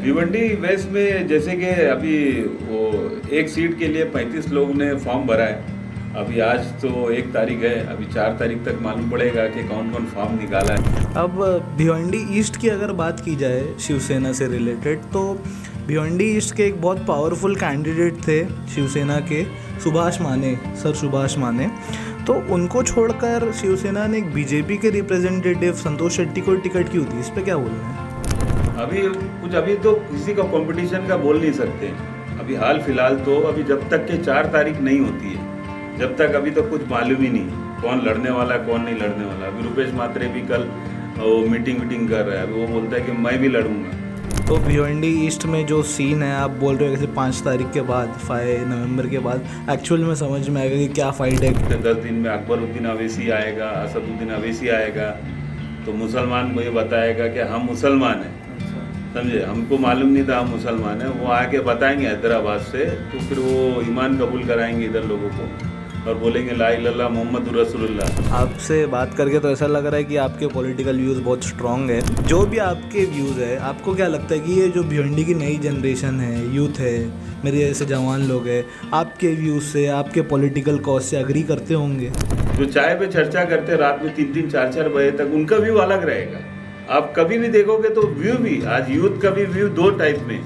Bhiwandi waste में जैसे कि अभी वो एक सीट के लिए 35 लोग ने फॉर्म भरा है। अभी आज तो 1 तारीख है, अभी 4 तारीख तक मालूम पड़ेगा कि कौन कौन फॉर्म निकाला है। अब भिवंडी ईस्ट की अगर बात की जाए शिवसेना से रिलेटेड, तो भिवंडी ईस्ट के एक बहुत पावरफुल कैंडिडेट थे शिवसेना के, सुभाष माने, सर सुभाष माने। तो उनको छोड़कर शिवसेना ने एक बीजेपी के रिप्रेजेंटेटिव संतोष शेट्टी को टिकट क्यों दी, इस पर क्या बोलना है? अभी तो किसी का कंपटीशन का बोल नहीं सकते। अभी हाल फिलहाल तो अभी जब तक के 4 तारीख नहीं होती है, जब तक अभी तो कुछ मालूम ही नहीं कौन लड़ने वाला है कौन नहीं लड़ने वाला। अभी रुपेश मात्रे भी कल वो मीटिंग कर रहा है, अभी वो बोलता है कि मैं भी लड़ूंगा। तो भिवंडी ईस्ट में जो सीन है, आप बोल रहे हो जैसे 5 तारीख के बाद, 5 नवंबर के बाद एक्चुअल में समझ में आएगा कि क्या फाइट है। 10 दिन में अकबरुद्दीन अवैसी आएगा, असदुद्दीन अवैसी आएगा, तो मुसलमान को ये बताएगा कि हम मुसलमान हैं, समझे, हमको मालूम नहीं था हम मुसलमान हैं। वो आके बताएंगे हैदराबाद से, तो फिर वो ईमान कबूल कराएंगे इधर लोगों को और बोलेंगे ला इलाहा इल्लल्लाह मोहम्मद रसूलुल्लाह। आपसे बात करके तो ऐसा लग रहा है कि आपके पॉलिटिकल व्यूज़ बहुत स्ट्रॉन्ग है। जो भी आपके व्यूज़ है, आपको क्या लगता है कि ये जो भिवंडी की नई जनरेशन है, यूथ है, मेरे जैसे जवान लोग हैं, आपके व्यूज़ से, आपके पॉलिटिकल कॉज से अग्री करते होंगे? जो चाय पे चर्चा करते रात में 3-3 4-4 बजे तक, उनका व्यू अलग रहेगा। आप कभी भी देखोगे तो व्यू भी, आज यूथ का भी व्यू 2 टाइप में।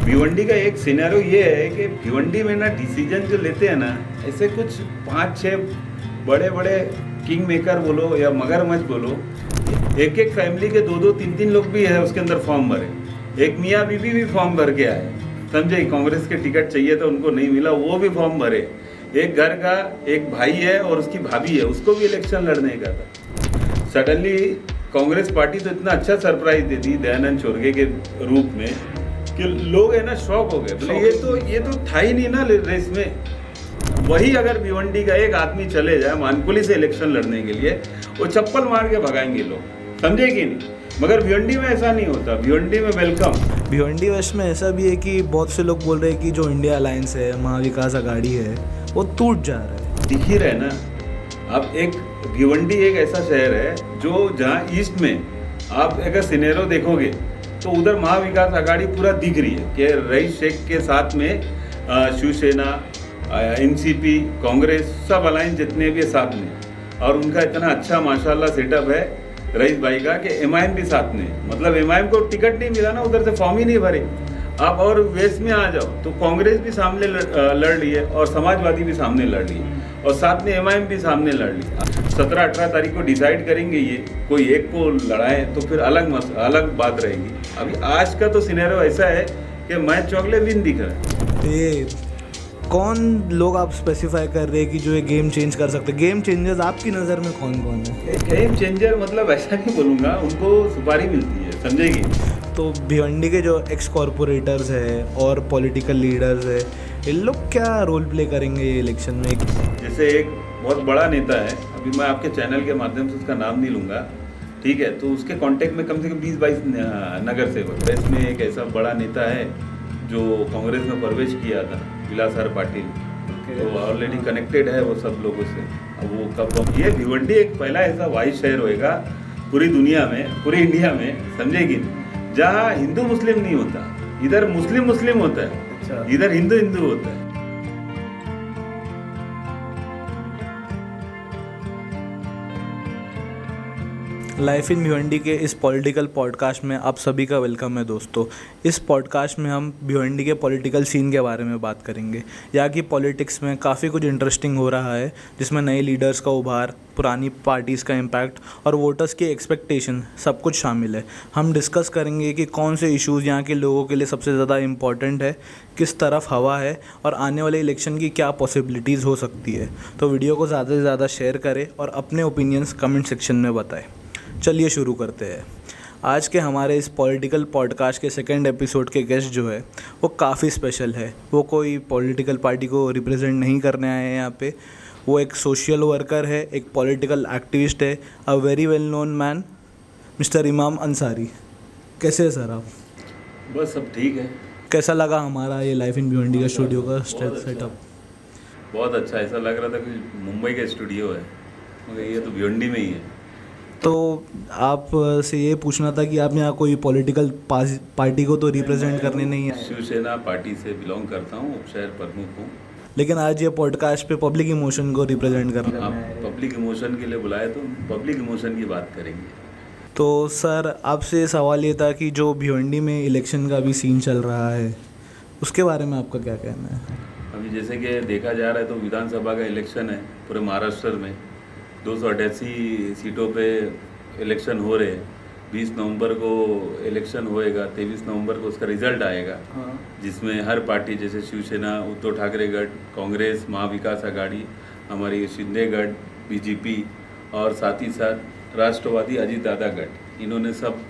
भिवंडी का एक सिनेरियो ये है कि भिवंडी में ना डिसीजन जो लेते हैं ना, ऐसे कुछ 5-6 बड़े बड़े किंग मेकर बोलो या मगरमच्छ बोलो, एक एक फैमिली के 2-2 3-3 लोग भी है उसके अंदर फॉर्म भरे। एक मियाँ बीबी भी फॉर्म भर के आए, समझे, कांग्रेस के टिकट चाहिए तो उनको नहीं मिला, वो भी फॉर्म भरे। एक घर का एक भाई है और उसकी भाभी है, उसको भी इलेक्शन लड़ने का था। सडनली कांग्रेस पार्टी तो इतना अच्छा सरप्राइज दे दी दयानंद चोरगे के रूप में कि लोग है ना शॉक हो गए, बोले ये तो था ही नहीं ना रेस में। वही अगर भिवंडी का एक आदमी चले जाए मानकुली से इलेक्शन लड़ने के लिए, वो चप्पल मार के भगाएंगे लोग, समझे कि नहीं। मगर भिवंडी में ऐसा नहीं होता, भिवंडी में वेलकम। भिवंडी वेस्ट में ऐसा भी है कि बहुत से लोग बोल रहे हैं कि जो इंडिया अलायंस है, महाविकास आघाड़ी है, वो टूट जा रहा है। दिख ही रहा है ना। अब एक भिवंडी एक ऐसा शहर है जो जहाँ ईस्ट में आप अगर सिनेरियो देखोगे तो उधर महाविकास आघाड़ी पूरा दिख रही है कि रईस शेख के साथ में शिवसेना, एनसीपी, कांग्रेस, सब अलायंस जितने भी साथ में, और उनका इतना अच्छा माशाल्लाह सेटअप है रईस भाई का कि एमआईएम भी साथ में, मतलब एमआईएम को टिकट नहीं मिला ना, उधर से फॉर्म ही नहीं भरे। आप और वेस्ट में आ जाओ तो कांग्रेस भी सामने लड़ रही है और समाजवादी भी सामने लड़ रही है और साथ में एमआईएम भी सामने लड़ रही है। 17-18 तारीख को डिसाइड करेंगे, ये कोई एक को लड़ाए तो फिर अलग बात रहेगी। अभी आज का तो सिनेरियो ऐसा है कि मैं चौगले विन दिख रहा है। ये कौन लोग आप स्पेसिफाई कर रहे हैं कि जो ये गेम चेंज कर सकते हैं? गेम चेंजर्स आपकी नज़र में कौन कौन है? गेम चेंजर मतलब ऐसा नहीं बोलूँगा, उनको सुपारी मिलती है, समझेगी। तो भिवंडी के जो एक्स कॉरपोरेटर्स है और पॉलिटिकल लीडर्स है, इन लोग क्या रोल प्ले करेंगे ये इलेक्शन में? जैसे एक बहुत बड़ा नेता है, अभी मैं आपके चैनल के माध्यम से उसका नाम नहीं लूँगा, ठीक है, तो उसके कांटेक्ट में कम से कम 20-22 नगर सेवक। वेस्ट में एक ऐसा बड़ा नेता है जो कांग्रेस में प्रवेश किया था, विलासर पाटिल, तो ऑलरेडी कनेक्टेड है वो सब लोगों से। अब वो कब, ये भिवंडी एक पहला ऐसा वाइट शहर होएगा पूरी दुनिया में, पूरी इंडिया में, समझेगी, जहाँ हिंदू मुस्लिम नहीं होता। इधर मुस्लिम होता है, इधर हिंदू होता है। लाइफ इन भिवंडी के इस पॉलिटिकल पॉडकास्ट में आप सभी का वेलकम है दोस्तों। इस पॉडकास्ट में हम भिवंडी के पॉलिटिकल सीन के बारे में बात करेंगे। यहाँ की पॉलिटिक्स में काफ़ी कुछ इंटरेस्टिंग हो रहा है, जिसमें नए लीडर्स का उभार, पुरानी पार्टीज़ का इम्पैक्ट और वोटर्स की एक्सपेक्टेशन सब कुछ शामिल है। हम डिस्कस करेंगे कि कौन से इश्यूज़ यहाँ के लोगों के लिए सबसे ज़्यादा इम्पॉर्टेंट है, किस तरफ हवा है और आने वाले इलेक्शन की क्या पॉसिबिलिटीज़ हो सकती है। तो वीडियो को ज़्यादा से ज़्यादा शेयर करें और अपने ओपिनियंस कमेंट सेक्शन में बताएं। चलिए शुरू करते हैं। आज के हमारे इस पॉलिटिकल पॉडकास्ट के सेकंड एपिसोड के गेस्ट जो है वो काफ़ी स्पेशल है। वो कोई पॉलिटिकल पार्टी को रिप्रेजेंट नहीं करने आए हैं यहाँ पे। वो एक सोशल वर्कर है, एक पॉलिटिकल एक्टिविस्ट है, a very well known man, mister इमाम अंसारी। कैसे हैं सर आप? बस सब ठीक है। कैसा लगा हमारा ये लाइफ इन भिवंडी का स्टूडियो का सेटअप? बहुत अच्छा, ऐसा लग रहा था कि मुंबई का स्टूडियो है, मगर ये तो भिवंडी में ही है। तो आप से ये पूछना था कि आप यहाँ कोई पॉलिटिकल पार्टी को तो रिप्रेजेंट करने नहीं आए, शिवसेना पार्टी से बिलोंग करता हूँ, उपशहर प्रमुख हूँ। लेकिन आज ये पॉडकास्ट पे पब्लिक इमोशन को रिप्रेजेंट कर रहे आप हैं। पब्लिक इमोशन के लिए बुलाए तो पब्लिक इमोशन की बात करेंगे। तो सर आपसे सवाल ये था कि जो भिवंडी में इलेक्शन का भी सीन चल रहा है उसके बारे में आपका क्या कहना है? अभी जैसे कि देखा जा रहा है तो विधानसभा का इलेक्शन है पूरे महाराष्ट्र में, 288 सीटों पे इलेक्शन हो रहे हैं। 20 नवंबर को इलेक्शन होएगा, 23 नवंबर को उसका रिजल्ट आएगा, जिसमें हर पार्टी जैसे शिवसेना, उद्धव ठाकरे गढ़, कांग्रेस, महाविकास आघाड़ी, हमारी शिंदे गढ़, बीजेपी और साथ ही साथ राष्ट्रवादी अजीत दादा गढ़, इन्होंने सब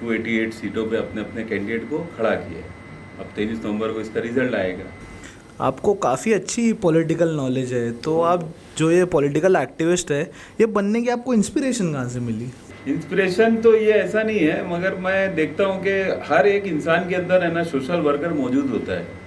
288 सीटों पे अपने अपने कैंडिडेट को खड़ा किया है। अब 23 नवंबर को इसका रिजल्ट आएगा। आपको काफ़ी अच्छी पॉलिटिकल नॉलेज है, तो आप जो ये पॉलिटिकल एक्टिविस्ट है ये बनने की आपको इंस्पिरेशन कहाँ से मिली? इंस्पिरेशन तो ये ऐसा नहीं है, मगर मैं देखता हूँ कि हर एक इंसान के अंदर है ना सोशल वर्कर मौजूद होता है।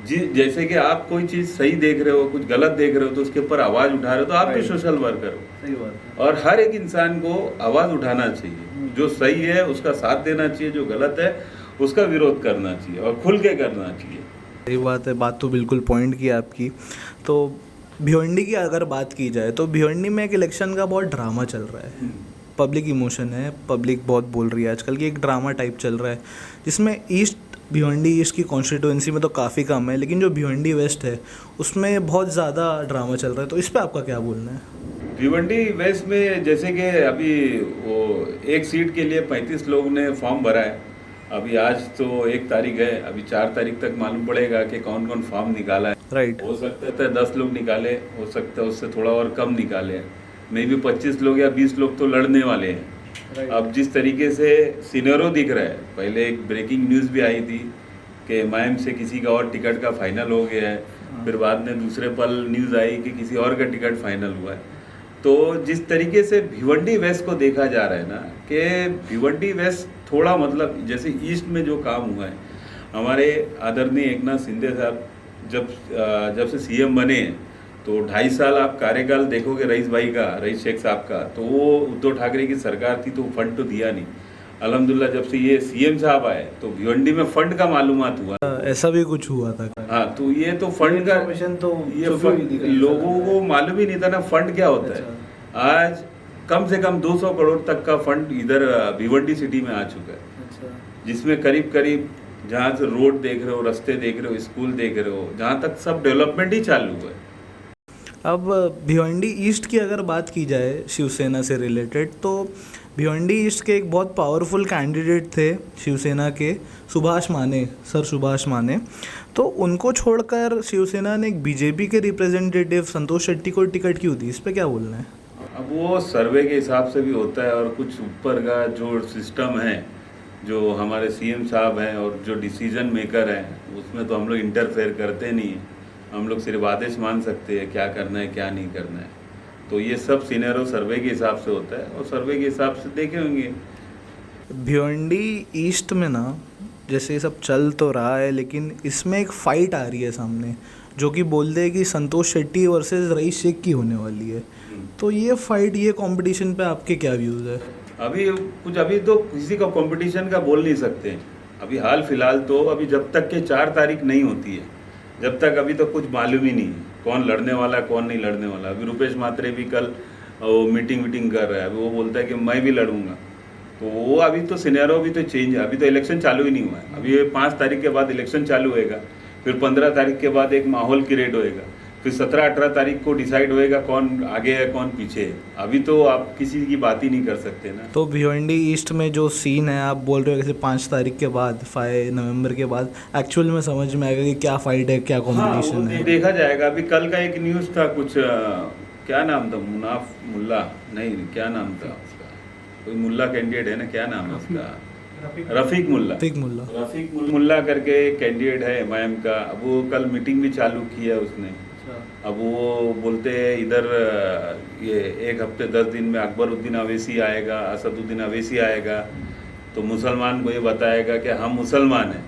जी, जैसे कि आप कोई चीज़ सही देख रहे हो, कुछ गलत देख रहे हो तो उसके ऊपर आवाज़ उठा रहे हो, तो आप भी सोशल वर्कर हो। सही बात है। और हर एक इंसान को आवाज़ उठाना चाहिए, जो सही है उसका साथ देना चाहिए, जो गलत है उसका विरोध करना चाहिए और खुल के करना चाहिए। सही बात है, बात तो बिल्कुल पॉइंट की आपकी। तो भिवंडी की अगर बात की जाए तो भिवंडी में एक इलेक्शन का बहुत ड्रामा चल रहा है, पब्लिक इमोशन है, पब्लिक बहुत बोल रही है आजकल की, एक ड्रामा टाइप चल रहा है जिसमें भिवंडी ईस्ट की कॉन्स्टिट्यूएंसी में तो काफ़ी कम है, लेकिन जो भिवंडी वेस्ट है उसमें बहुत ज़्यादा ड्रामा चल रहा है। तो इस पर आपका क्या बोलना है? भिवंडी वेस्ट में जैसे कि अभी वो एक सीट के लिए 35 लोग ने फॉर्म भरा है। अभी आज तो 1 तारीख है, अभी 4 तारीख तक मालूम पड़ेगा कि कौन कौन फॉर्म निकाला है। राइट। हो सकता है 10 लोग निकाले, हो सकता है उससे थोड़ा और कम निकाले, मे भी 25 लोग या 20 लोग तो लड़ने वाले हैं। अब जिस तरीके से सिनेरियो दिख रहा है, पहले एक ब्रेकिंग न्यूज़ भी आई थी कि मायम से किसी का और टिकट का फाइनल हो गया है, फिर बाद में दूसरे पल न्यूज़ आई कि किसी और का टिकट फाइनल हुआ है। तो जिस तरीके से भिवंडी वेस्ट को देखा जा रहा है ना कि भिवंडी वेस्ट थोड़ा मतलब जैसे ईस्ट में जो काम हुआ है, हमारे आदरणीय एकनाथ शिंदे साहब जब से सीएम बने हैं तो 2.5 साल आप कार्यकाल देखोगे रईस शेख साहब का, तो वो उद्धव ठाकरे की सरकार थी तो फंड तो दिया नहीं। अल्हम्दुलिल्लाह जब से ये सीएम साहब आए तो भिवंडी में फंड का मालूमात हुआ। ऐसा भी कुछ हुआ था? हाँ, तो ये तो फंड का तो ये लोगों को मालूम ही नहीं था ना फंड क्या होता है। आज कम से कम 200 करोड़ तक का फंड इधर भिवंडी सिटी में आ चुका है, जिसमें करीब करीब जहाँ से रोड देख रहे हो, रास्ते देख रहे हो, स्कूल देख रहे हो, जहाँ तक सब डेवलपमेंट ही चालू हुआ है। अब भिवंडी ईस्ट की अगर बात की जाए शिवसेना से रिलेटेड, तो भिवंडी ईस्ट के एक बहुत पावरफुल कैंडिडेट थे शिवसेना के, सुभाष माने, सर सुभाष माने। तो उनको छोड़कर शिवसेना ने एक बीजेपी के रिप्रेजेंटेटिव संतोष शेट्टी को टिकट क्यों दी? इस पर क्या बोलना है? अब वो सर्वे के हिसाब से भी होता है और कुछ ऊपर का जो सिस्टम है, जो हमारे सीएम साहब हैं और जो डिसीजन मेकर हैं, उसमें तो हम लोग इंटरफेयर करते नहीं हैं। हम लोग सिर्फ आदेश मान सकते हैं क्या करना है क्या नहीं करना है। तो ये सब सिनेरियो सर्वे के हिसाब से होता है और सर्वे के हिसाब से देखे होंगे। भिवंडी ईस्ट में ना जैसे ये सब चल तो रहा है, लेकिन इसमें एक फ़ाइट आ रही है सामने जो कि बोलते हैं कि संतोष शेट्टी वर्सेस रईस शेख की होने वाली है। तो ये फाइट, ये कंपटीशन पे आपके क्या व्यूज़ है? अभी तो किसी का कंपटीशन का बोल नहीं सकते। अभी हाल फिलहाल तो अभी जब तक के 4 तारीख नहीं होती है, जब तक अभी तो कुछ मालूम ही नहीं है कौन लड़ने वाला है कौन नहीं लड़ने वाला। अभी रुपेश मात्रे भी कल वो मीटिंग कर रहा है, अभी वो बोलता है कि मैं भी लड़ूंगा। तो वो अभी तो सिनेरियो भी तो चेंज है, अभी तो इलेक्शन चालू ही नहीं हुआ है। अभी ये 5 तारीख के बाद इलेक्शन चालू होएगा, फिर 15 तारीख के बाद एक माहौल क्रिएट होएगा, फिर 17-18 तारीख को डिसाइड होएगा कौन आगे है कौन पीछे है। अभी तो आप किसी की बात ही नहीं कर सकते ना। तो भिवंडी ईस्ट में जो सीन है, आप बोल रहे हो जैसे 5 तारीख के बाद, 5 नवंबर के बाद एक्चुअल में समझ में आएगा कि क्या फाइट है, क्या कॉम्पिटिशन है। देखा जाएगा। अभी कल का एक न्यूज़ था कुछ क्या नाम था, मुनाफ मुल्ला नहीं, क्या नाम था उसका, कोई मुल्ला कैंडिडेट है ना, क्या नाम है उसका, रफीक मुल्ला करके कैंडिडेट है एमआईएम का। अब वो कल मीटिंग भी चालू की है उसने। अब वो बोलते हैं इधर ये 1 हफ्ते 10 दिन में अकबरुद्दीन अवैसी आएगा, असदुद्दीन अवैसी आएगा, तो मुसलमान को ये बताएगा कि हम मुसलमान हैं।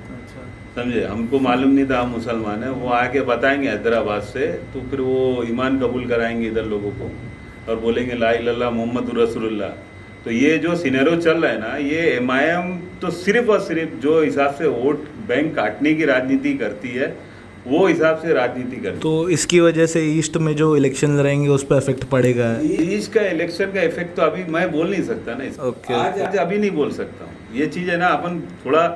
समझे, हमको मालूम नहीं था हम मुसलमान हैं। वो आके बताएंगे हैदराबाद से, तो फिर वो ईमान कबूल कराएंगे इधर लोगों को और बोलेंगे ला इलाहा मोहम्मद रसूलुल्लाह। तो ये जो सिनेरियो चल रहा है ना, ये एमआईएम तो सिर्फ और सिर्फ जो हिसाब से वोट बैंक काटने की राजनीति करती है वो हिसाब से राजनीति करती है। तो इसकी वजह से ईस्ट में जो इलेक्शन रहेंगे उस पर इफेक्ट पड़ेगा। ईस्ट का इलेक्शन का इफेक्ट तो अभी मैं बोल नहीं सकता ना Okay. आज अभी नहीं बोल सकता हूँ। ये चीज़ है ना, अपन थोड़ा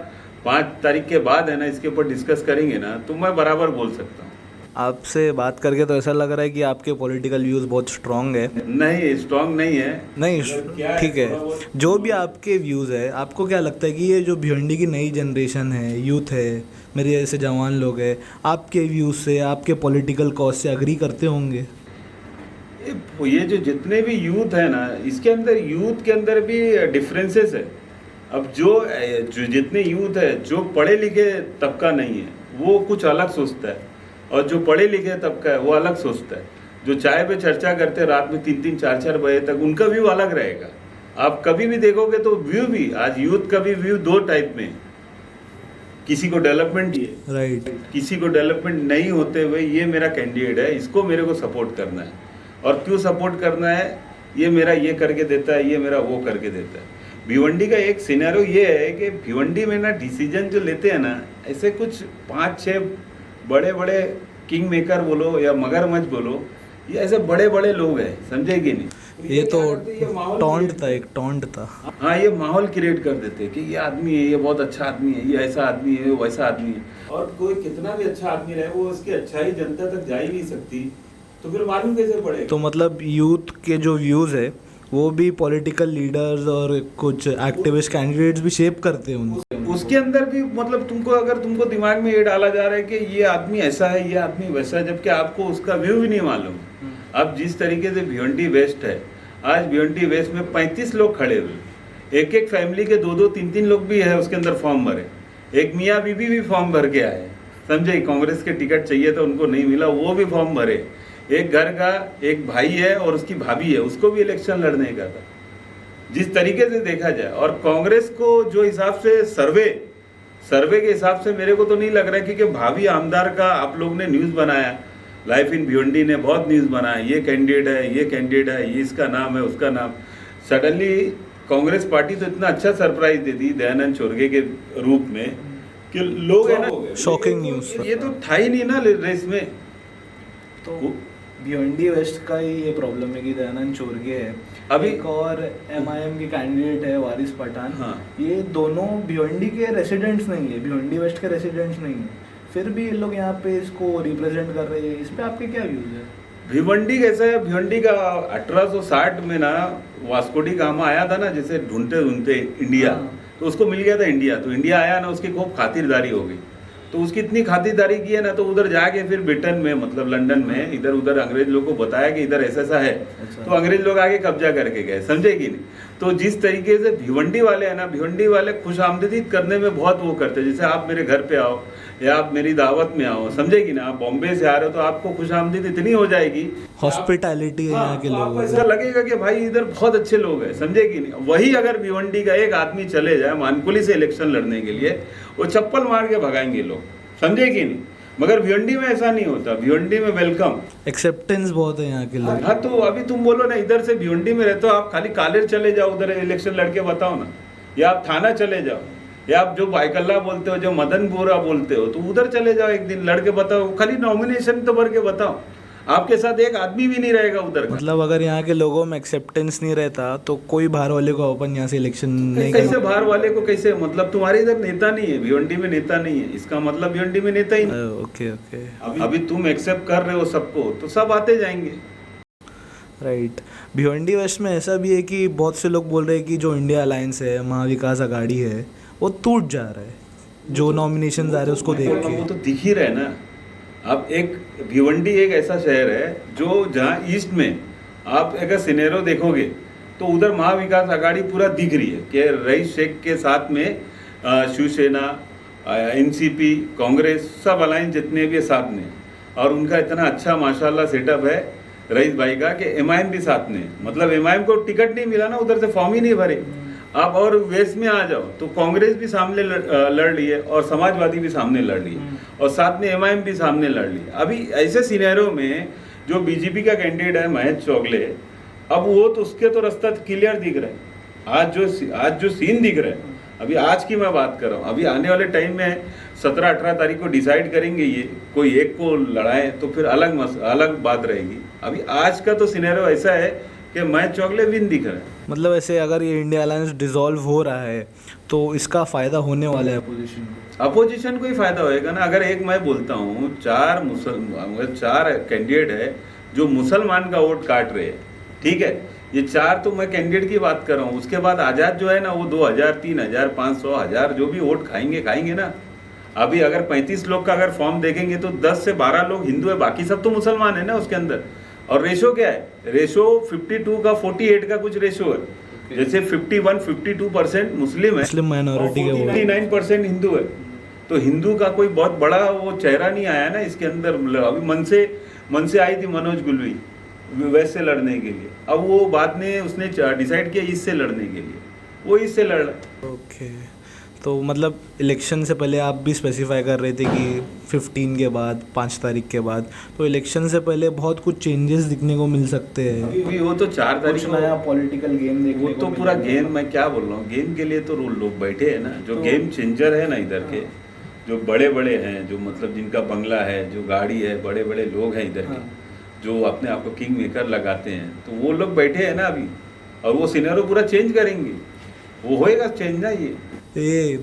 5 तारीख के बाद है ना इसके ऊपर डिस्कस करेंगे ना तो मैं बराबर बोल सकता हूँ। आपसे बात करके तो ऐसा लग रहा है कि आपके पॉलिटिकल व्यूज़ बहुत स्ट्रांग है। नहीं, स्ट्रांग नहीं है। नहीं, क्या ठीक है, थोड़ा बहुत- जो भी आपके व्यूज़ है, आपको क्या लगता है कि ये जो भिवंडी की नई जनरेशन है, यूथ है, मेरे जैसे जवान लोग हैं, आपके व्यूज़ से, आपके पॉलिटिकल कॉज से अग्री करते होंगे? ये जो जितने भी यूथ है ना, इसके अंदर यूथ के अंदर भी डिफरेंसेस है। अब जो जितने यूथ है, जो पढ़े लिखे तबका नहीं है वो कुछ अलग सोचता है, और जो पढ़े लिखे तबका है वो अलग सोचता है। जो चाय पे चर्चा करते रात में 3-3 4-4 बजे तक, उनका व्यू अलग रहेगा। आप कभी भी देखोगे तो व्यू भी, आज यूथ का भी व्यू 2 टाइप में, किसी को डेवलपमेंट राइट। किसी को डेवलपमेंट नहीं होते हुए ये मेरा कैंडिडेट है, इसको मेरे को सपोर्ट करना है। और क्यों सपोर्ट करना है, ये मेरा ये करके देता है, ये मेरा वो करके देता है। भिवंडी का एक सिनेरियो ये है कि भिवंडी में ना डिसीजन जो लेते हैं ना, ऐसे कुछ 5-6 बड़े बड़े किंग मेकर बोलो या मगरमच्छ बोलो, ये ऐसे बड़े बड़े लोग हैं, समझे कि नहीं? ये तो ये माहौल टॉन्ट था, एक टॉन्ट था। हाँ, ये माहौल क्रिएट कर देते हैं कि ये आदमी है, ये बहुत अच्छा आदमी है, ये ऐसा आदमी है, वो वैसा आदमी है। और कोई कितना भी अच्छा आदमी रहे, वो उसकी अच्छाई जनता तक जा ही नहीं सकती, तो फिर मालूम कैसे पड़ेगा? तो मतलब यूथ के जो व्यूज़ है वो भी पॉलिटिकल लीडर्स और कुछ एक्टिविस्ट कैंडिडेट्स भी शेप करते हैं उनको। उसके अंदर भी मतलब तुमको दिमाग में ये डाला जा रहा है कि ये आदमी ऐसा है, ये आदमी वैसा है, जबकि आपको उसका व्यू भी नहीं मालूम। अब जिस तरीके से भिवंडी वेस्ट है, आज भिवंडी वेस्ट में 35 लोग खड़े हुए, एक फैमिली के 2-2 3-3 लोग भी है उसके अंदर फॉर्म भरे, एक मियाँ बीबी भी फॉर्म भर के आए, समझे? कांग्रेस के टिकट चाहिए था, उनको नहीं मिला, वो भी फॉर्म भरे। एक घर का एक भाई है और उसकी भाभी है, उसको भी इलेक्शन लड़ने का था। जिस तरीके से देखा जाए, और कांग्रेस को जो हिसाब से सर्वे के हिसाब से मेरे को तो नहीं लग रहा है, क्योंकि भावी आमदार का आप लोग ने न्यूज़ बनाया, लाइफ इन भिवंडी ने बहुत न्यूज़ बनाया, ये कैंडिडेट है, ये कैंडिडेट है, ये इसका नाम है, उसका नाम। सडनली कांग्रेस पार्टी तो इतना अच्छा सरप्राइज दे दी दयानंद चोरगे के रूप में कि लोग है ना, शॉकिंग न्यूज़। ये तो था ही नहीं ना रेस में। तो भिवंडी वेस्ट का ही ये प्रॉब्लम है कि दयानंद चोरगे है, अभी एक और एमआईएम की कैंडिडेट है वारिस पठान। हाँ। ये दोनों भिवंडी के रेसिडेंट्स नहीं है, भिवंडी वेस्ट के रेसिडेंट्स नहीं है, फिर भी ये लोग यहाँ पे इसको रिप्रेजेंट कर रहे हैं। इस पे आपके क्या व्यूज है? भिवंडी कैसा है, भिवंडी का 1860 में ना वास्को डी गामा आया था ना, जैसे ढूंढते ढूंढते इंडिया, तो उसको मिल गया था इंडिया। तो इंडिया आया ना, उसकी खूब खातिरदारी हो गई, तो उसकी इतनी खातिरदारी की है ना, तो उधर जाके फिर ब्रिटेन में, मतलब लंदन में, इधर उधर अंग्रेज लोग को बताया कि इधर ऐसा ऐसा है। तो अंग्रेज लोग आगे कब्जा करके गए, समझे कि नहीं? तो जिस तरीके से भिवंडी वाले हैं ना, भिवंडी वाले खुश आमदीद करने में बहुत वो करते हैं। जैसे आप मेरे घर पे आओ या आप मेरी दावत में आओ, समझे कि ना, आप बॉम्बे से आ रहे हो तो आपको खुश आमदीद इतनी हो जाएगी, हॉस्पिटैलिटी है यहाँ के आपको लोगों ऐसा लगेगा कि भाई इधर बहुत अच्छे लोग हैं, समझे कि नहीं? वही अगर भिवंडी का एक आदमी चले जाए मानकुली से इलेक्शन लड़ने के लिए, वो चप्पल मार के भगाएंगे लोग, समझे कि नहीं? मगर भिवंडी में ऐसा नहीं होता, भिवंडी में वेलकम, एक्सेप्टेंस बहुत है यहाँ के लोग। हाँ, तो अभी तुम बोलो ना, इधर से भिवंडी में रहते हो आप, खाली कालेर चले जाओ उधर इलेक्शन लड़के बताओ ना, या आप थाना चले जाओ, या आप जो बाइकल्ला बोलते हो, जो मदनपुरा बोलते हो, तो उधर चले जाओ, एक दिन लड़के बताओ, खाली नॉमिनेशन तो भर के बताओ, आपके साथ एक आदमी भी नहीं रहेगा उधर का। मतलब अगर यहाँ के लोगों में एक्सेप्टेंस नहीं रहता तो कोई बाहर वाले को अपन यहाँ से इलेक्शन नहीं कैसे बाहर वाले को कैसे, मतलब तुम्हारे इधर नेता नहीं है, भिवंडी में नेता नहीं है, इसका मतलब भिवंडी में नेता ही नहीं। ओके ओके, अभी तुम एक्सेप्ट कर रहे हो सबको, तो सब आते जाएंगे। राइट। भिवंडी वेस्ट में ऐसा भी है कि बहुत से लोग बोल रहे हैं कि जो इंडिया अलायंस है, महाविकास आघाड़ी है, वो टूट जा रहा है, जो नॉमिनेशन आ रहे हैं उसको देख के। वो तो दिख ही रहा है ना। अब एक भिवंडी एक ऐसा शहर है जो जहाँ ईस्ट में आप अगर सिनेरियो देखोगे तो उधर महाविकास आघाड़ी पूरा दिख रही है कि रईस शेख के साथ में शिवसेना, एनसीपी, कांग्रेस, सब अलायंस जितने भी साथ में, और उनका इतना अच्छा माशाल्लाह सेटअप है रईस भाई का कि एमआईएम भी साथ में, मतलब एमआईएम को टिकट नहीं मिला ना, उधर से फॉर्म ही नहीं भरे। आप और वेस्ट में आ जाओ तो कांग्रेस भी सामने लड़ रही है, और समाजवादी भी सामने लड़ रही है, और साथ में एमआईएम भी सामने लड़ रही है। अभी ऐसे सिनेरियो में जो बीजेपी का कैंडिडेट है महेश चौगले, अब वो तो उसके तो रास्ता क्लियर दिख रहा है आज जो सीन दिख रहा है, अभी आज की मैं बात कर रहा हूँ, अभी आने वाले टाइम में 17-18 तारीख को डिसाइड करेंगे, ये कोई एक को लड़ाए तो फिर अलग बात रहेगी। अभी आज का तो सिनेरियो ऐसा है कि मैच चौगले विन दिख रहा है। मतलब ऐसे अगर ये इंडिया अलायंस डिसॉल्व हो रहा है तो इसका फ़ायदा होने वाला है अपोजिशन को। अपोजिशन को ही फायदा होएगा ना। अगर एक मैं बोलता हूँ, चार कैंडिडेट है जो मुसलमान का वोट काट रहे हैं, ठीक है, ये चार तो मैं कैंडिडेट की बात कर रहा हूँ। उसके बाद आज़ाद जो है ना, वो 2000, 3000, 500, 1000 जो भी वोट खाएंगे ना। अभी अगर 35 लोग का अगर फॉर्म देखेंगे तो 10 से 12 लोग हिंदू है, बाकी सब तो मुसलमान है ना उसके अंदर। और रेशो क्या है? रेशो 52 का 48 का कुछ रेशो है। जैसे 51-52% मुस्लिम है, मुस्लिम माइनॉरिटी के वोट, 49% हिंदू है। तो हिंदू का कोई बहुत बड़ा वो चेहरा नहीं आया ना इसके अंदर। मतलब अभी मन से आई थी मनोज गुलवी वैसे लड़ने के लिए। अब वो बाद में उसने डिसाइड किया इससे लड़ने के लिए, वो इससे लड़ रहा। ओके, तो मतलब इलेक्शन से पहले आप भी स्पेसिफाई कर रहे थे कि 15 के बाद, 5 तारीख के बाद, तो इलेक्शन से पहले बहुत कुछ चेंजेस दिखने को मिल सकते हैं। अभी वो तो 4 तारीख को नया पॉलिटिकल गेम देखने वो तो पूरा गेम, मैं क्या बोल रहा हूँ, गेम के लिए तो लोग बैठे हैं ना, जो गेम चेंजर है ना इधर के, जो बड़े हैं, जो मतलब जिनका बंगला है, जो गाड़ी है, बड़े लोग हैं इधर के, जो अपने आप को किंग मेकर लगाते हैं, तो वो लोग बैठे हैं ना अभी, और वो सिनेरियो पूरा चेंज करेंगे। वो होएगा चेंज ना। ये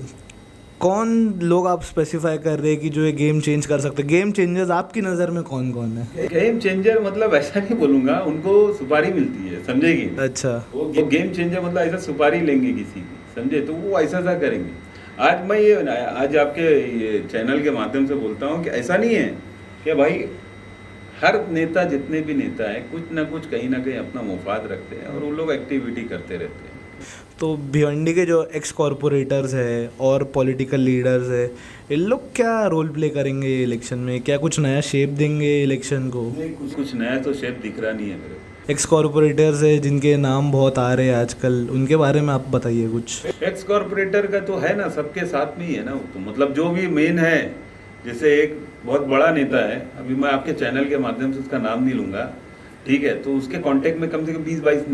कौन लोग आप स्पेसिफाई कर रहे हैं कि जो ये गेम चेंज कर सकते हैं? गेम चेंजर्स आपकी नज़र में कौन कौन है? गेम चेंजर मतलब ऐसा नहीं बोलूंगा, उनको सुपारी मिलती है, समझेगी? अच्छा, वो गेम चेंजर मतलब ऐसा सुपारी लेंगे किसी की, समझे, तो वो ऐसा करेंगे। आज मैं आज आपके ये चैनल के माध्यम से बोलता हूँ कि ऐसा नहीं है कि भाई हर नेता, जितने भी नेता हैं, कुछ ना कुछ कहीं ना कहीं अपना मुफाद रखते हैं और वो लोग एक्टिविटी करते रहते हैं। तो भिवंडी के जो एक्स कॉरपोरेटर्स है और पॉलिटिकल लीडर्स है, इन लोग क्या रोल प्ले करेंगे ये इलेक्शन में? क्या कुछ नया शेप देंगे इलेक्शन को? कुछ नया तो शेप दिख रहा नहीं है मेरे को। एक्स कॉरपोरेटर्स है जिनके नाम बहुत आ रहे हैं आजकल, उनके बारे में आप बताइए कुछ। एक्स कॉरपोरेटर का तो है ना, सबके साथ में ही है ना। तो मतलब जो भी मेन है, जैसे एक बहुत बड़ा नेता है, अभी मैं आपके चैनल के माध्यम से उसका नाम नहीं लूँगा, ठीक है, तो उसके कांटेक्ट में कम से कम 20-22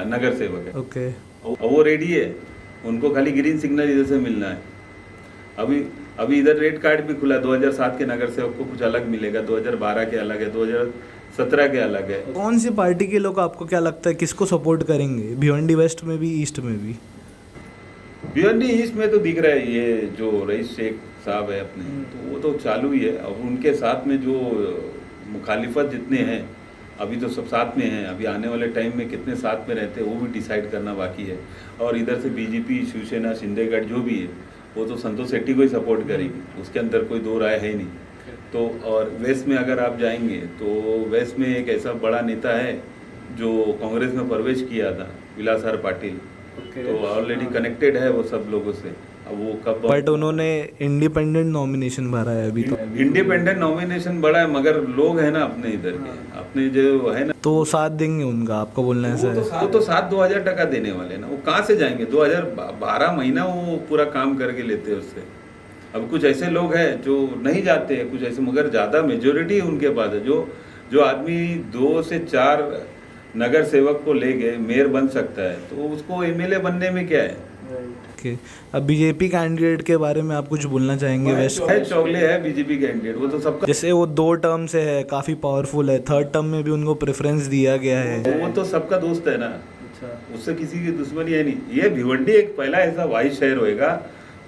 नगर सेवक है। ओके, वो रेडी है, उनको खाली ग्रीन सिग्नल इधर से मिलना है। अभी इधर रेड कार्ड भी खुला, 2007 के नगर सेवक को कुछ अलग मिलेगा, 2012 के अलग है, 2017 के अलग है। कौन सी पार्टी के लोग आपको क्या लगता है किसको सपोर्ट करेंगे भिवंडी वेस्ट में भी, ईस्ट में भी? भिवंडी ईस्ट में तो दिख रहा है ये जो रईस शेख साहब है अपने, तो वो तो चालू ही है। और उनके साथ में जो मुखालिफत जितने हैं अभी तो सब साथ में हैं। अभी आने वाले टाइम में कितने साथ में रहते हैं वो भी डिसाइड करना बाकी है। और इधर से बीजेपी, शिवसेना, शिंदेगढ़ जो भी है वो तो संतोष शेट्टी को ही सपोर्ट करेगी, उसके अंदर कोई दो राय है नहीं। तो और वेस्ट में अगर आप जाएंगे तो वेस्ट में एक ऐसा बड़ा नेता है जो कांग्रेस में प्रवेश किया था, विलास आर पाटिल, तो ऑलरेडी कनेक्टेड है वो सब लोगों से। अब वो कब, बट उन्होंने इंडिपेंडेंट नॉमिनेशन भरा है अभी तो। इंडिपेंडेंट नॉमिनेशन बड़ा है, मगर लोग है ना अपने इधर के, अपने जो है ना, तो साथ देंगे उनका, आपको बोलना है सर? वो तो 7-2000 देने वाले ना। वो कहाँ से जाएंगे? 2012 महीना वो पूरा काम करके लेते हैं उससे। अब कुछ ऐसे लोग हैं जो नहीं जाते हैं, कुछ ऐसे, मगर ज़्यादा मेजोरिटी उनके पास है। जो आदमी 2 से 4 नगर सेवक को ले गए मेयर बन सकता है, तो उसको एमएलए बनने में क्या है? ओके, अब बीजेपी कैंडिडेट के बारे में आप कुछ बोलना चाहेंगे? वेस्ट चौगले है बीजेपी कैंडिडेट, वो तो सबका, जैसे वो 2 टर्म से है, काफ़ी पावरफुल है, 3rd टर्म में भी उनको प्रेफरेंस दिया गया है। वो तो सबका दोस्त है ना, उससे किसी की दुश्मनी है नहीं। ये भिवंडी एक पहला ऐसा वाइस शहर होएगा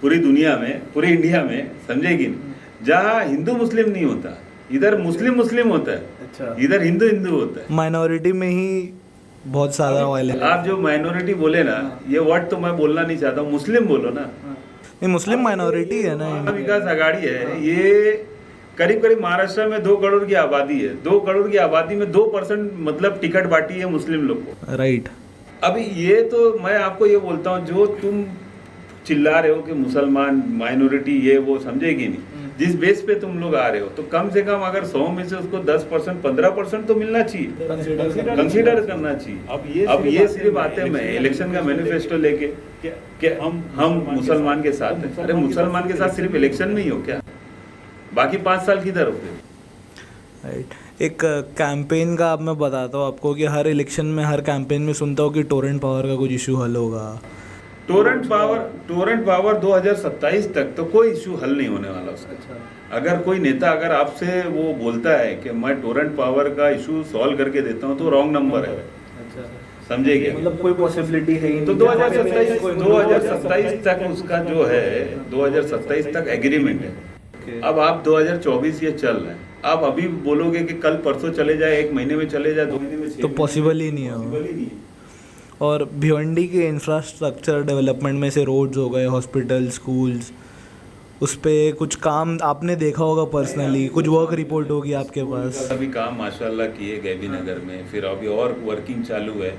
पूरी दुनिया में, पूरी इंडिया में, समझेगी, जहाँ हिंदू मुस्लिम नहीं होता। इधर मुस्लिम होता है, अच्छा, इधर हिंदू होता है। माइनॉरिटी में ही बहुत सारा ऑयल है। आप जो माइनॉरिटी बोले ना, ये वर्ड तो मैं बोलना नहीं चाहता हूँ, मुस्लिम बोलो ना। नहीं, मुस्लिम माइनॉरिटी है ना। विकास आघाड़ी है, ये करीब महाराष्ट्र में 2 करोड़ की आबादी है। 2 करोड़ की आबादी में 2% मतलब टिकट बांटी है मुस्लिम लोग को, राइट। अभी ये तो मैं आपको ये बोलता हूँ, जो तुम चिल्ला रहे हो कि मुसलमान माइनॉरिटी ये वो, समझेगी नहीं, जिस बेस पे तुम लोग आ रहे हो, तो कम से कम अगर 100 में से उसको 10%, 15% तो मिलना चाहिए, कंसीडर करना चाहिए। अब ये सिर्फ बातें में इलेक्शन का मैनिफेस्टो लेके कि हम मुसलमान के साथ हैं। अरे मुसलमान के साथ सिर्फ इलेक्शन में ही हो क्या? बाकी 5 साल किधर हो फिर? राइट। एक कैंपेन का अब मैं बताता हूँ आपको कि हर इलेक्शन में, हर कैंपेन में सुनता हूँ कि टोरेंट पावर का कुछ इशू हल होगा। टोरेंट पावर 2027 तक तो कोई इशू हल नहीं होने वाला उसका। अगर कोई नेता अगर आपसे वो बोलता है कि मैं टोरेंट पावर का इशू सॉल्व करके देता हूँ तो रॉन्ग नंबर है। समझे क्या? मतलब कोई पॉसिबिलिटी है ही तो नहीं। 2027 तक उसका जो है 2027 तक एग्रीमेंट है। अब आप 2024 ये चल रहा है, आप अभी बोलोगे कि कल परसों चले जाए, 1 महीने में चले जाए, 2 महीने में, तो पॉसिबल ही नहीं है। possible ही नहीं है। और भिवंडी के इंफ्रास्ट्रक्चर डेवलपमेंट में से रोड्स हो गए, हॉस्पिटल, स्कूल्स, उस पर कुछ काम आपने देखा होगा पर्सनली, कुछ वर्क रिपोर्ट होगी आपके पास? अभी काम माशाल्लाह किए गैबी नगर में, फिर अभी और वर्किंग चालू है।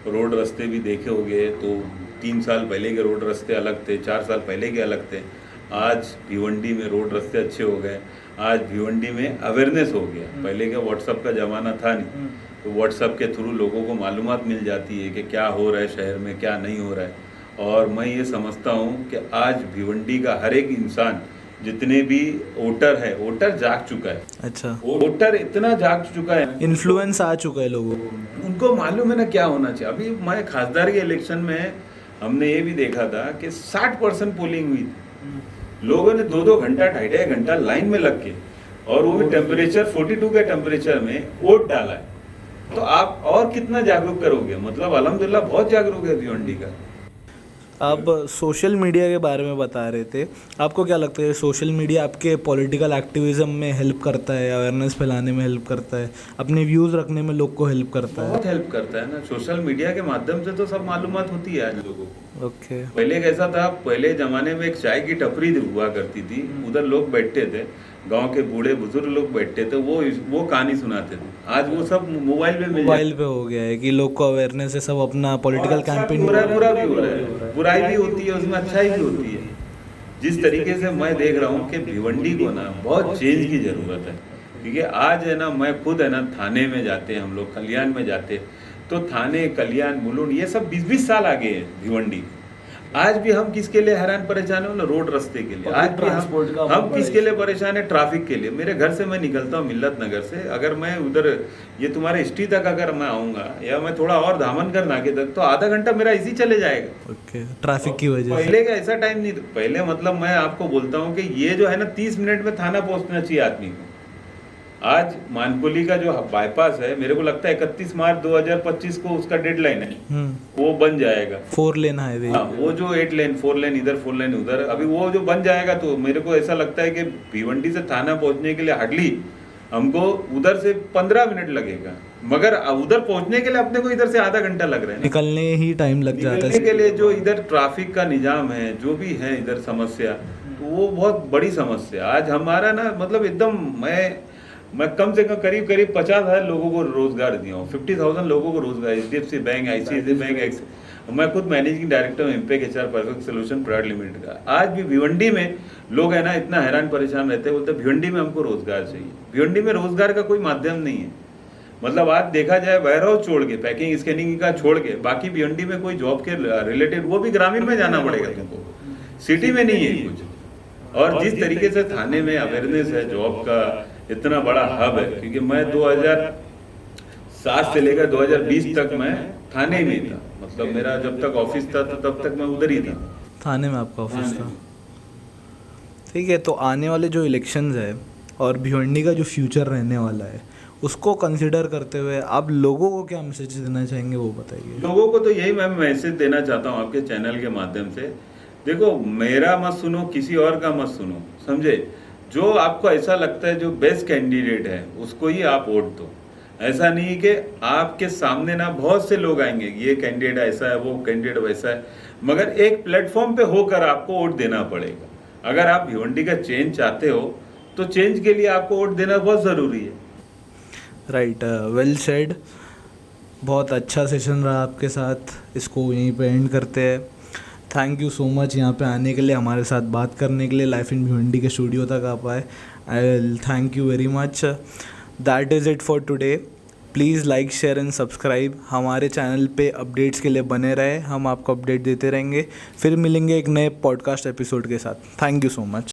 रोड रास्ते भी देखे होंगे तो 3 साल पहले के रोड रास्ते अलग थे, 4 साल पहले के अलग थे। आज भिवंडी में रोड रास्ते अच्छे हो गए। आज भिवंडी में अवेयरनेस हो गया। पहले का व्हाट्सअप का ज़माना था नहीं, तो व्हाट्सअप के थ्रू लोगों को मालूमात मिल जाती है कि क्या हो रहा है शहर में, क्या नहीं हो रहा है। और मैं ये समझता हूँ कि आज भिवंडी का हर एक इंसान, जितने भी वोटर है, वोटर जाग चुका है। अच्छा, वोटर इतना जाग चुका है, इन्फ्लुएंस आ चुका है लोगों को। उनको मालूम है ना क्या होना चाहिए। अभी मैं खासदार के इलेक्शन में हमने ये भी देखा था कि 60% पोलिंग हुई थी। लोगों ने 2-2 घंटा, 2.5 घंटा लाइन में लग के, और वो भी टेम्परेचर 42 के टेम्परेचर में वोट डाला है। तो आप और कितना जागरूक करोगे? मतलब अल्हम्दुलिल्लाह बहुत जागरूक है भिवंडी का। आप सोशल मीडिया के बारे में बता रहे थे, आपको क्या लगता है सोशल मीडिया आपके पॉलिटिकल एक्टिविज्म में हेल्प करता है, अवेयरनेस फैलाने में हेल्प करता है, अपने व्यूज़ रखने में लोग को हेल्प करता है? बहुत हेल्प करता है ना। सोशल मीडिया के माध्यम से तो सब मालूमात होती है आज लोगों को। ओके। पहले कैसा था, पहले ज़माने में एक चाय की टपरी हुआ करती थी, उधर लोग बैठते थे, गांव के बूढ़े बुजुर्ग लोग बैठते थे, वो कहानी सुनाते थे। आज वो सब मोबाइल पे मिल मोबाइल पे हो गया है कि लोग को अवेयरनेस है, सब अपना पॉलिटिकल कैंपेन। बुरा भी हो रहा है, बुराई भी होती है उसमें, अच्छाई भी होती है। जिस तरीके से मैं देख रहा हूँ कि भिवंडी को ना बहुत चेंज की ज़रूरत है। क्योंकि आज है ना, मैं खुद है ना थाने में जाते हैं हम लोग, कल्याण में जाते, तो थाने, कल्याण, मुलुंड, ये सब 20-20 साल आगे है भिवंडी। आज भी हम किसके लिए हैरान परेशान है ना? रोड रास्ते के लिए। आज भी हम किसके लिए परेशान है? ट्रैफिक के लिए। मेरे घर से मैं निकलता हूँ मिल्लत नगर से, अगर मैं उधर ये तुम्हारे स्टी तक अगर मैं आऊँगा, या मैं थोड़ा और धामनगर नाके तक, तो आधा घंटा मेरा इसी चले जाएगा। ओके, ट्रैफिक की वजह से। पहले का ऐसा टाइम नहीं। पहले मतलब मैं आपको बोलता हूँ कि ये जो है ना, 30 मिनट में थाना पहुँचना चाहिए आदमी को। आज मानकोली का जो बाईपास है, मेरे को लगता है 31 मार्च 2025 को उसका डेडलाइन है, वो बन जाएगा। 4 लेन हाईवे। हाँ, वो जो 8 लेन, 4 लेन इधर, 4 लेन उधर, अभी वो जो बन जाएगा, तो मेरे को ऐसा लगता है कि भिवंडी से थाना पहुंचने के लिए हार्डली हमको उधर से 15 मिनट लगेगा, मगर उधर पहुंचने के लिए अपने को इधर से आधा घंटा लग रहा है। निकलने ही टाइम लग जाता है। के लिए जो इधर ट्रैफिक का निजाम है, जो भी है इधर समस्या, तो वो बहुत बड़ी समस्या। आज हमारा ना मतलब एकदम, मैं कम से कम करीब 50,000 लोगों को रोजगार दिया हूँ, 50,000 लोगों को रोजगार। HDFC बैंक, ICICI बैंक, मैं खुद मैनेजिंग डायरेक्टर हूँ impact HR perfect solution private limited का। आज भी भिवंडी में लोग है ना इतना हैरान परेशान रहते हैं, बोलते हैं भिवंडी में हमको रोजगार चाहिए। भिवंडी में रोजगार का कोई माध्यम नहीं है। मतलब आज देखा जाए, वेयरहाउस छोड़ के, पैकिंग स्कैनिंग का छोड़ के, बाकी भिवंडी में कोई जॉब के रिलेटेड, वो भी ग्रामीण में जाना पड़ेगा तुमको, सिटी में नहीं है कुछ। और जिस तरीके से थाने में अवेयरनेस है जॉब का, इतना बड़ा हब है, क्योंकि मैं 2007 से लेकर 2020 तक मैं थाने में था। मतलब मेरा जब तक ऑफिस था तो तब तक मैं उधर ही था, थाने में आपका ऑफिस था। ठीक है, तो आने वाले जो इलेक्शंस है और भिवंडी का जो फ्यूचर रहने वाला है, उसको कंसिडर करते हुए आप लोगों को क्या मैसेज देना चाहेंगे, वो बताइए। लोगों को तो यही मैं मैसेज देना चाहता हूँ आपके चैनल के माध्यम से। देखो, मेरा मत सुनो, किसी और का मत सुनो, समझे? जो आपको ऐसा लगता है जो बेस्ट कैंडिडेट है, उसको ही आप वोट दो। ऐसा नहीं कि आपके सामने ना बहुत से लोग आएंगे, ये कैंडिडेट ऐसा है, वो कैंडिडेट वैसा है, मगर एक प्लेटफॉर्म पे होकर आपको वोट देना पड़ेगा। अगर आप भिवंडी का चेंज चाहते हो, तो चेंज के लिए आपको वोट देना बहुत ज़रूरी है। Right, well said. बहुत अच्छा सेशन रहा आपके साथ, इसको यहीं पे एंड करते हैं। थैंक यू सो मच यहाँ पे आने के लिए, हमारे साथ बात करने के लिए, लाइफ इन भिवंडी के स्टूडियो तक आप आए। I will thank you very much. That is it for today. Please like, share and subscribe. हमारे चैनल पे अपडेट्स के लिए बने रहे, हम आपको अपडेट देते रहेंगे। फिर मिलेंगे एक नए पॉडकास्ट एपिसोड के साथ। Thank you so much.